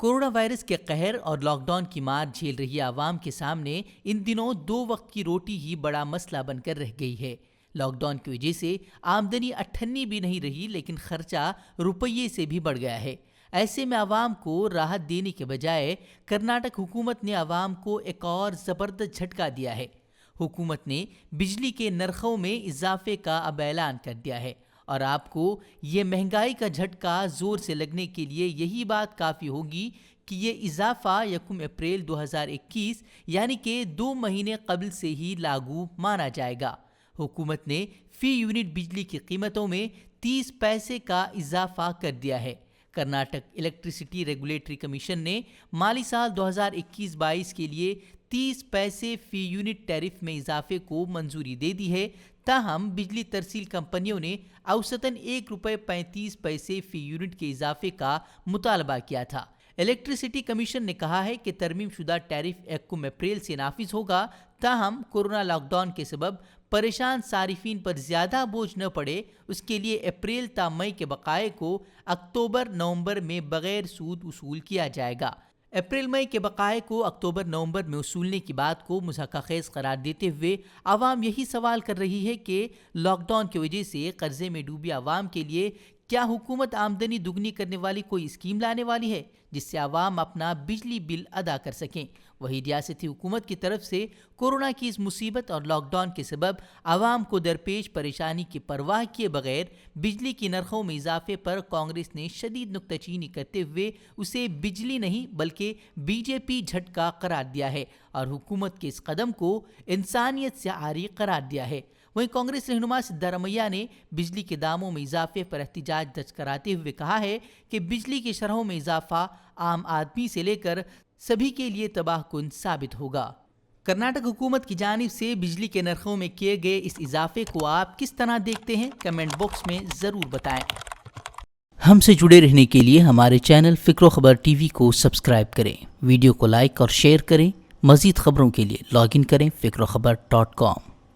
Corona virus کے قہر اور لاک ڈاؤن کی مار جھیل رہی عوام کے سامنے ان دنوں 2 وقت کی روٹی ہی بڑا مسئلہ بن کر رہ گئی ہے۔ لاک ڈاؤن کی وجہ سے آمدنی 98 بھی نہیں رہی، لیکن خرچہ روپیے سے بھی بڑھ گیا ہے۔ ایسے میں عوام کو راحت دینے کے بجائے کرناٹک حکومت نے عوام کو ایک اور زبردست جھٹکا دیا ہے۔ حکومت نے بجلی کے نرخوں میں اضافے کا اب اعلان کر دیا ہے، اور آپ کو یہ مہنگائی کا جھٹکا زور سے لگنے کے لیے یہی بات کافی ہوگی کہ یہ اضافہ 1 اپریل 2021 یعنی کہ 2 مہینے قبل سے ہی لاگو مانا جائے گا۔ حکومت نے فی یونٹ بجلی کی قیمتوں میں 30 پیسے کا اضافہ کر دیا ہے۔ کرناٹک الیکٹریسٹی ریگولیٹری کمیشن نے مالی سال 2021-22 کے لیے 30 پیسے فی یونٹ ٹیرف میں اضافے کو منظوری دے دی ہے، تاہم بجلی ترسیل کمپنیوں نے اوسطاً ₹1.35 فی یونٹ کے اضافے کا مطالبہ کیا تھا۔ الیکٹریسٹی کمیشن نے کہا ہے کہ ترمیم شدہ ٹیرف 1 اپریل سے نافذ ہوگا، تاہم کورونا لاک ڈاؤن کے سبب پریشان صارفین پر زیادہ بوجھ نہ پڑے، اس کے لیے اپریل تا مئی کے بقائے کو اکتوبر-نومبر میں بغیر سود وصول کیا جائے گا۔ اپریل مئی کے بقائے کو اکتوبر-نومبر میں وصولنے کی بات کو مضحکہ خیز قرار دیتے ہوئے عوام یہی سوال کر رہی ہے کہ لاک ڈاؤن کی وجہ سے قرضے میں ڈوبی عوام کے لیے کیا حکومت آمدنی دگنی کرنے والی کوئی اسکیم لانے والی ہے جس سے عوام اپنا بجلی بل ادا کر سکیں؟ وہی ریاستی حکومت کی طرف سے کورونا کی اس مصیبت اور لاک ڈاؤن کے سبب عوام کو درپیش پریشانی کی پرواہ کیے بغیر بجلی کی نرخوں میں اضافے پر کانگریس نے شدید نکتہ چینی کرتے ہوئے اسے بجلی نہیں بلکہ بی جے پی جھٹکا قرار دیا ہے اور حکومت کے اس قدم کو انسانیت سے عاری قرار دیا ہے۔ وہیں کانگریس رہنما سدھارمیہ نے بجلی کے داموں میں اضافے پر احتجاج درج کراتے ہوئے کہا ہے کہ بجلی کی شرحوں میں اضافہ عام آدمی سے لے کر سبھی کے لیے تباہ کن ثابت ہوگا۔ کرناٹک حکومت کی جانب سے بجلی کے نرخوں میں کیے گئے اس اضافے کو آپ کس طرح دیکھتے ہیں؟ کمنٹ باکس میں ضرور بتائیں۔ ہم سے جڑے رہنے کے لیے ہمارے چینل فکر و خبر ٹی وی کو سبسکرائب کریں، ویڈیو کو لائک اور شیئر کریں۔ مزید خبروں کے لیے لاگ ان کریں فکروخبر.com۔